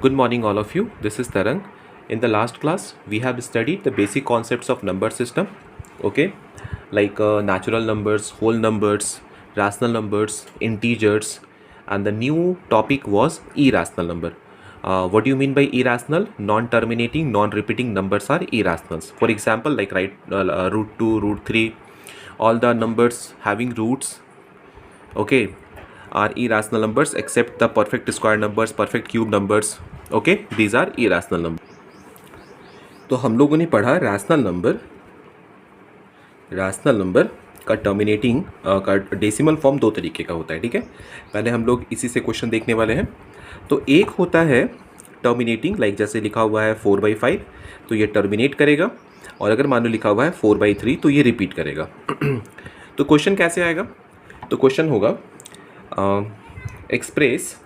Good morning, all of you. This is Tarang. In the last class, we have studied the basic concepts of number system. Okay, like natural numbers, whole numbers, rational numbers, integers, and the new topic was irrational number. What do you mean by irrational? Non-terminating, non-repeating numbers are irrationals. For example, like root 2, root 3, all the numbers having roots, okay, are irrational numbers except the perfect square numbers, perfect cube numbers. Okay, these are irrational numbers. तो हम लोगों ने पढ़ा rational number का terminating का decimal form दो तरीके का होता है. ठीक है, पहले हम लोग इसी से क्वेश्चन देखने वाले हैं. तो एक होता है टर्मिनेटिंग, लाइक जैसे लिखा हुआ है 4/5 तो ये टर्मिनेट करेगा, और अगर मान लो लिखा हुआ है 4/3 तो ये रिपीट करेगा. तो क्वेश्चन कैसे आएगा? तो क्वेश्चन होगा एक्सप्रेस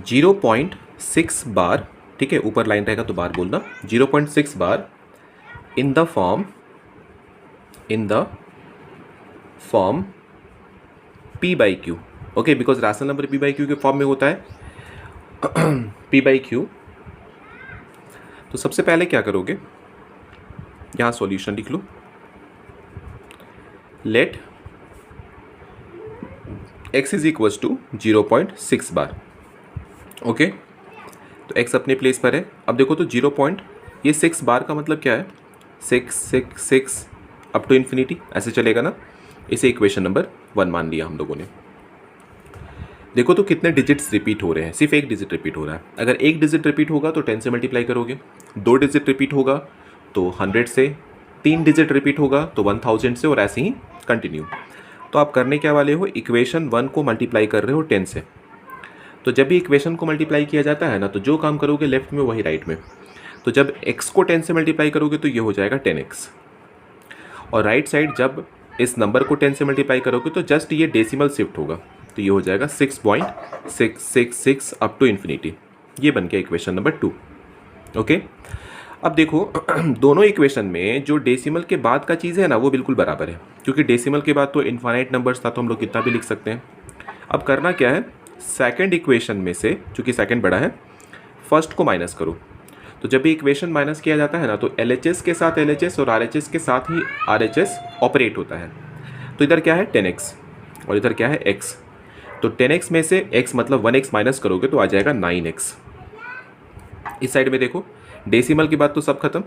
0.6 बार, ठीक है, ऊपर लाइन रहेगा तो बार बोलना, 0.6 बार in the form p/q. Okay, because rational number p/q के फॉर्म में होता है p/q. तो सबसे पहले क्या करोगे, यहाँ सॉल्यूशन लिख लो. Let x is equals to 0.6 बार. ओके, तो x अपने प्लेस पर है. अब देखो तो ये 6 बार का मतलब क्या है, 6 6 6 अप टू इन्फिनिटी, ऐसे चलेगा ना. इसे इक्वेशन नंबर 1 मान लिया हम लोगों ने. देखो तो कितने डिजिट्स रिपीट हो रहे हैं, सिर्फ एक डिजिट रिपीट हो रहा है. अगर एक डिजिट रिपीट होगा तो 10 से मल्टीप्लाई करोगे, 2 डिजिट रिपीट होगा तो 100 से, 3 डिजिट रिपीट होगा तो 1000 से, और ऐसे ही कंटिन्यू. तो आप करने क्या वाले हो, इक्वेशन 1 को मल्टीप्लाई कर रहे हो 10 से. तो जब भी इक्वेशन को मल्टीप्लाई किया जाता है ना, तो जो काम करोगे लेफ्ट में वही राइट में. तो जब x को 10 से मल्टीप्लाई करोगे तो ये हो जाएगा 10x, और राइट साइड जब इस नंबर को 10 से मल्टीप्लाई करोगे तो जस्ट ये डेसिमल शिफ्ट होगा, तो ये हो जाएगा 6.666 अप टू इन्फिनिटी. ये बन गया इक्वेशन नंबर 2. ओके, अब देखो दोनों इक्वेशन में जो डेसिमल के बाद का चीज़ है ना वो बिल्कुल बराबर है, क्योंकि डेसिमल के बाद तो इन्फाइनाइट नंबर्स था तो हम लोग कितना भी लिख सकते हैं. अब करना क्या है, सेकंड इक्वेशन में से, चूँकि सेकंड बड़ा है, फर्स्ट को माइनस करो. तो जब भी इक्वेशन माइनस किया जाता है ना तो LHS के साथ LHS और RHS के साथ ही RHS ऑपरेट होता है. तो इधर क्या है 10x और इधर क्या है x. तो 10x में से x मतलब 1x माइनस करोगे तो आ जाएगा 9x. इस साइड में देखो डेसिमल के बाद तो सब खत्म,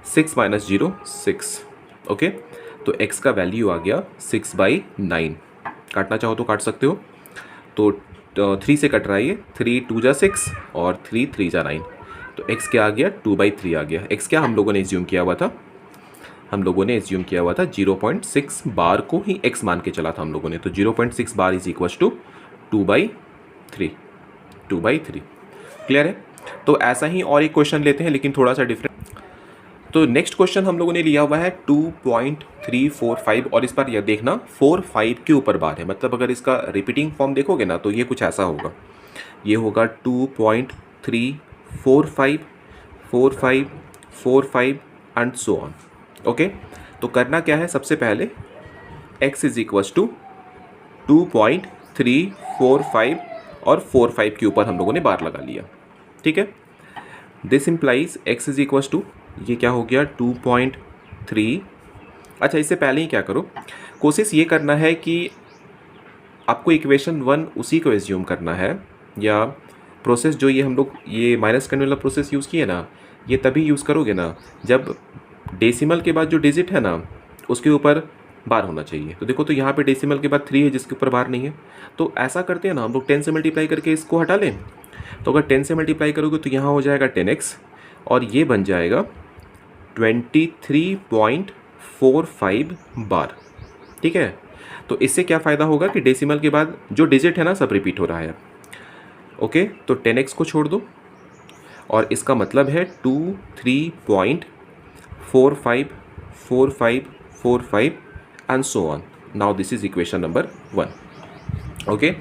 6 - 0 6. ओके, तो x का वैल्यू आ गया 6/9. काटना चाहो तो काट सकते हो. तो 3 से कट रहा है ये, 3 2 जा 6 और 3 3 जा 9. तो x क्या आ गया, 2/3 आ गया. x क्या हम लोगों ने एज्यूम किया हुआ था, 0.6 बार को ही x मान के चला था हम लोगों ने. तो 0.6 bar is equals to 2/3. Clear है? तो ऐसा ही और एक क्वेश्चन लेते हैं, लेकिन थोड़ा सा डिफरेंट. तो नेक्स्ट क्वेश्चन हम लोगों ने लिया हुआ है 2.345, और इस पर यह देखना 4/5 के ऊपर बार है. मतलब अगर इसका रिपीटिंग फॉर्म देखोगे ना तो ये कुछ ऐसा होगा, ये होगा 2.345 4/5 4/5 एंड सो ऑन. ओके, तो करना क्या है, सबसे पहले x इज इक्वल्स टू 2.345 और 4/5 के ऊपर हम लोगों ने बार लगा लिया. ठीक है, this implies x is equals to, ये क्या हो गया 2.3. अच्छा, इससे पहले ही क्या करो, कोशिश ये करना है कि आपको इक्वेशन 1 उसी को एज्यूम करना है, या प्रोसेस जो ये हम लोग ये माइनस करने वाला प्रोसेस यूज़ किए ना, ये तभी यूज़ करोगे ना जब डेसिमल के बाद जो डिजिट है ना उसके ऊपर बार होना चाहिए. तो देखो तो यहाँ पे डेसिमल के बाद 3 है जिसके ऊपर बार नहीं है. तो ऐसा करते हैं ना हम लोग, 10 से मल्टीप्लाई करके इसको हटा लें. तो अगर 10 से मल्टीप्लाई करोगे तो यहाँ हो जाएगा 10x, और ये बन जाएगा 23.45 बार. ठीक है, तो इससे क्या फ़ायदा होगा कि डेसिमल के बाद जो डिजिट है ना सब रिपीट हो रहा है. ओके, तो 10x को छोड़ दो, और इसका मतलब है 23.45 and so on. Now this is equation number 1. Okay,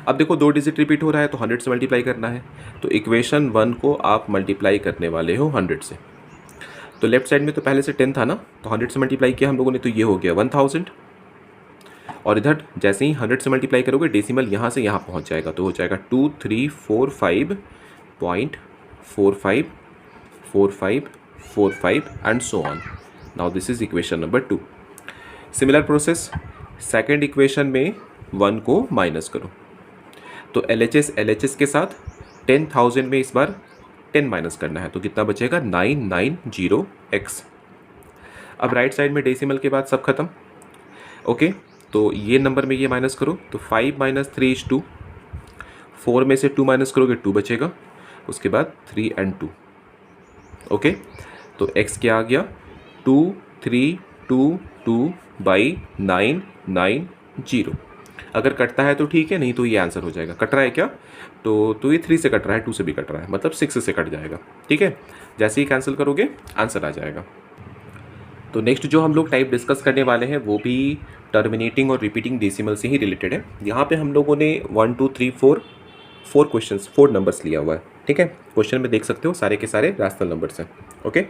अब देखो 2 डिजिट रिपीट हो रहा है तो 100 से मल्टीप्लाई करना है. तो इक्वेशन 1 को आप मल्टीप्लाई करने वाले हो 100 से. तो लेफ्ट साइड में तो पहले से 10 था ना, तो 100 से मल्टीप्लाई किया हम लोगों ने, तो ये हो गया 1000. और इधर जैसे ही 100 से मल्टीप्लाई करोगे डेसिमल यहाँ से यहाँ पहुँच जाएगा, तो हो जाएगा 2345.454545 and so on. Now this is equation number 2. Similar process second equation में 1 को माइनस करो, तो LHS के साथ 10,000 में इस बार 10 माइनस करना है, तो कितना बचेगा 990x. अब राइट साइड में डेसिमल के बाद सब खत्म. ओके, तो ये नंबर में ये माइनस करो, तो 5 माइनस 3 इज 2. 4 में से 2 माइनस करोगे 2 बचेगा, उसके बाद 3 एंड 2. ओके, तो x क्या आ गया 2322/990. अगर कटता है तो ठीक है, नहीं तो ये आंसर हो जाएगा. कट रहा है क्या, तो ये 3 से कट रहा है, 2 से भी कट रहा है, मतलब 6 से कट जाएगा. ठीक है, जैसे ही कैंसिल करोगे आंसर आ जाएगा. तो नेक्स्ट जो हम लोग टाइप डिस्कस करने वाले हैं वो भी टर्मिनेटिंग और रिपीटिंग डेसिमल से ही रिलेटेड है. यहाँ पे हम लोगों ने 1 2 3 4 क्वेश्चंस 4 नंबर्स लिया हुआ है. ठीक है, क्वेश्चन में देख सकते हो सारे के सारे रैशनल नंबर्स हैं. ओके,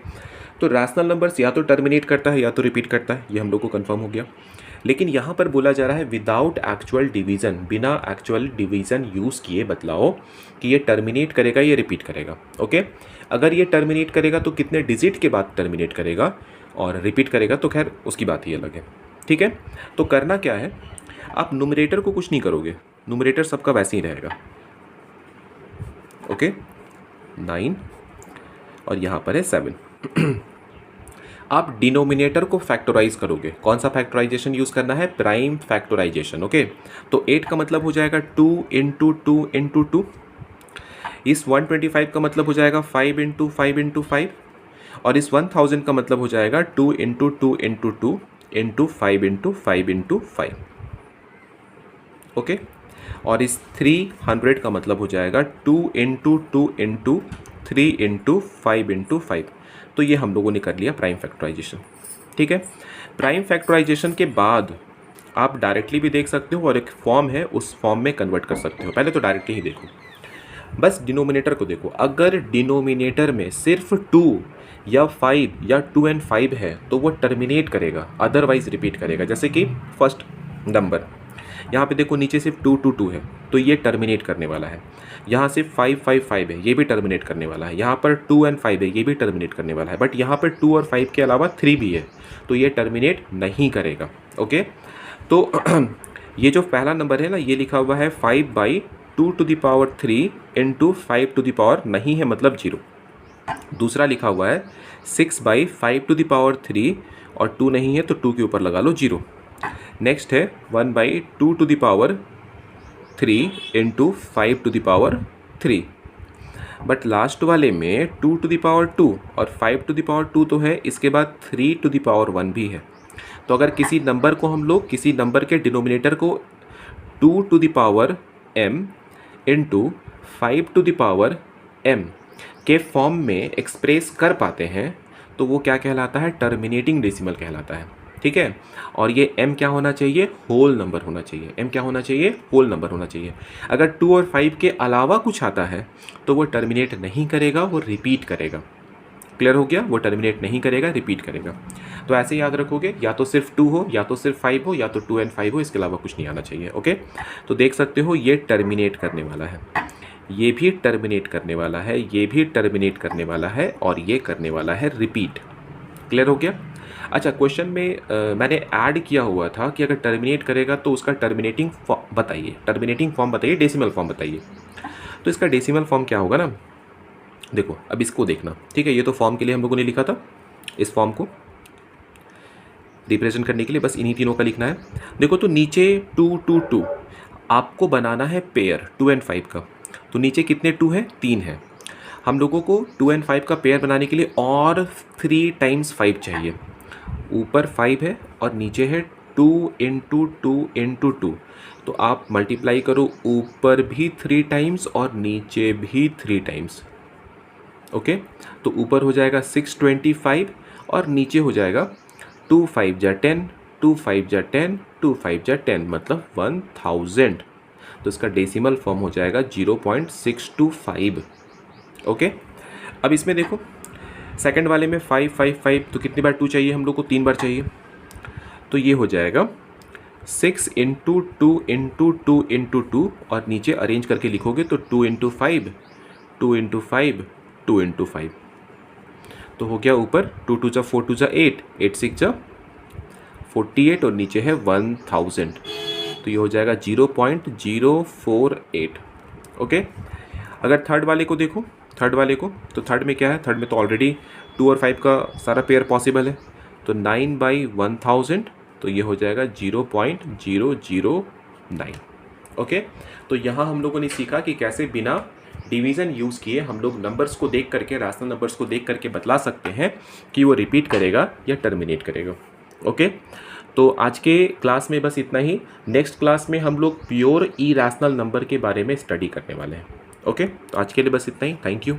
तो रैशनल नंबर्स या तो टर्मिनेट करता है या तो रिपीट करता है, ये हम लोग को कंफर्म हो गया. लेकिन यहाँ पर बोला जा रहा है विदाउट एक्चुअल डिवीज़न, बिना एक्चुअल डिवीज़न यूज़ किए बतलाओ कि ये टर्मिनेट करेगा या रिपीट करेगा. ओके, अगर ये टर्मिनेट करेगा तो कितने डिजिट के बाद टर्मिनेट करेगा, और रिपीट करेगा तो खैर उसकी बात ही अलग है. ठीक है, तो करना क्या है, आप न्यूमरेटर को कुछ नहीं करोगे, न्यूमरेटर सबका वैसे ही रहेगा. ओके, 9 और यहाँ पर है 7. आप डिनोमिनेटर को फैक्टराइज करोगे. कौन सा फैक्टराइजेशन यूज़ करना है, प्राइम फैक्टराइजेशन. ओके, तो 8 का मतलब हो जाएगा 2 इंटू 2 इंटू 2. इस 125 का मतलब हो जाएगा 5 इंटू 5 इंटू 5, और इस 1000 का मतलब हो जाएगा 2 into 2 into 2 into 5 into 5 into 5. Okay, और इस 300 का मतलब हो जाएगा 2 इंटू 2 इंटू 3 इंटू 5 इंटू 5. तो ये हम लोगों ने कर लिया प्राइम फैक्टराइजेशन. ठीक है, प्राइम फैक्टराइजेशन के बाद आप डायरेक्टली भी देख सकते हो और एक फॉर्म है उस फॉर्म में कन्वर्ट कर सकते हो. पहले तो डायरेक्टली ही देखो, बस डिनोमिनेटर को देखो. अगर डिनोमिनेटर में सिर्फ 2 या 5 या 2 एंड 5 है तो वो टर्मिनेट करेगा, अदरवाइज रिपीट करेगा. जैसे कि फर्स्ट नंबर यहाँ पे देखो, नीचे सिर्फ 2 2 2 है तो ये टर्मिनेट करने वाला है. यहाँ सिर्फ 5 5 5 है, ये भी टर्मिनेट करने वाला है. यहाँ पर 2 एंड 5 है, ये भी टर्मिनेट करने वाला है. बट यहाँ पर 2 और 5 के अलावा 3 भी है, तो ये टर्मिनेट नहीं करेगा. ओके, तो ये जो पहला नंबर है ना, ये लिखा हुआ है 5/2⁻³ इंटू 5⁻, नहीं है मतलब 0. दूसरा लिखा हुआ है 6/5⁻³ और 2 नहीं है तो 2 के ऊपर लगा लो 0. नेक्स्ट है 1/2⁻³ इंटू 5⁻3. बट लास्ट वाले में 2⁻2 और 5⁻2 तो है, इसके बाद 3⁻1 भी है. तो अगर किसी नंबर को हम लोग, किसी नंबर के डिनोमिनेटर को 2⁻m इंटू 5⁻m के फॉर्म में एक्सप्रेस कर पाते हैं तो वो क्या कहलाता है, टर्मिनेटिंग डेसिमल कहलाता है. ठीक है, और ये m क्या होना चाहिए, होल नंबर होना चाहिए. m क्या होना चाहिए, होल नंबर होना चाहिए. अगर 2 और 5 के अलावा कुछ आता है तो वो टर्मिनेट नहीं करेगा, वो रिपीट करेगा. क्लियर हो गया, वो टर्मिनेट नहीं करेगा, रिपीट करेगा. तो ऐसे याद रखोगे, या तो सिर्फ 2 हो, या तो सिर्फ 5 हो, या तो 2 एंड 5 हो, इसके अलावा कुछ नहीं आना चाहिए. ओके, तो देख सकते हो ये टर्मिनेट करने वाला है, ये भी टर्मिनेट करने वाला है, ये भी टर्मिनेट करने वाला है, और ये करने वाला है रिपीट. क्लियर हो गया. अच्छा, क्वेश्चन में मैंने ऐड किया हुआ था कि अगर टर्मिनेट करेगा तो उसका टर्मिनेटिंग फॉर्म बताइए, टर्मिनेटिंग फॉर्म बताइए, डेसिमल फॉर्म बताइए. तो इसका डेसिमल फॉर्म क्या होगा ना, देखो अब इसको देखना. ठीक है, ये तो फॉर्म के लिए हम लोगों ने लिखा था, इस फॉर्म को रिप्रेजेंट करने के लिए बस इन्हीं तीनों का लिखना है. देखो, तो नीचे 2 2 2 आपको बनाना है पेयर 2 एंड 5 का. तो नीचे कितने 2 है, 3 है. हम लोगों को 2 एंड 5 का पेयर बनाने के लिए और 3 टाइम्स 5 चाहिए. ऊपर 5 है और नीचे है 2 इंटू 2 इंटू 2. तो आप मल्टीप्लाई करो, ऊपर भी 3 टाइम्स और नीचे भी 3 टाइम्स. ओके, तो ऊपर हो जाएगा 625 और नीचे हो जाएगा 2 5 जा 10, 2 5 जा 10, 2 5 जा 10, मतलब 1000. तो इसका डेसिमल फॉर्म हो जाएगा 0.625. ओके, अब इसमें देखो सेकंड वाले में 5 5 5, तो कितनी बार 2 चाहिए हम लोग को, 3 बार चाहिए. तो ये हो जाएगा 6 into two into two into two और नीचे अरेंज करके लिखोगे तो 2 इंटू 5, 2 इंटू 5, 2 इंटू 5, तो हो गया ऊपर 2 टू जा 4 टू जा 8, 8 6 जा 48 और नीचे है 1000, तो ये हो जाएगा 0.048। ओके, अगर थर्ड वाले को देखो, थर्ड वाले को, तो थर्ड में क्या है, थर्ड में तो ऑलरेडी 2 और 5 का सारा पेयर पॉसिबल है, तो 9/1000, तो ये हो जाएगा 0.009। ओके, तो यहाँ हम लोगों ने सीखा कि कैसे बिना डिवीज़न यूज़ किए हम लोग नंबर्स को देख करके, रैशनल नंबर्स को देख करके बतला सकते हैं कि वो रिपीट करेगा या टर्मिनेट करेगा। ओके, तो आज के क्लास में बस इतना ही। नेक्स्ट क्लास में हम लोग प्योर इरैशनल नंबर के बारे में स्टडी करने वाले हैं। ओके, तो आज के लिए बस इतना ही। Thank you.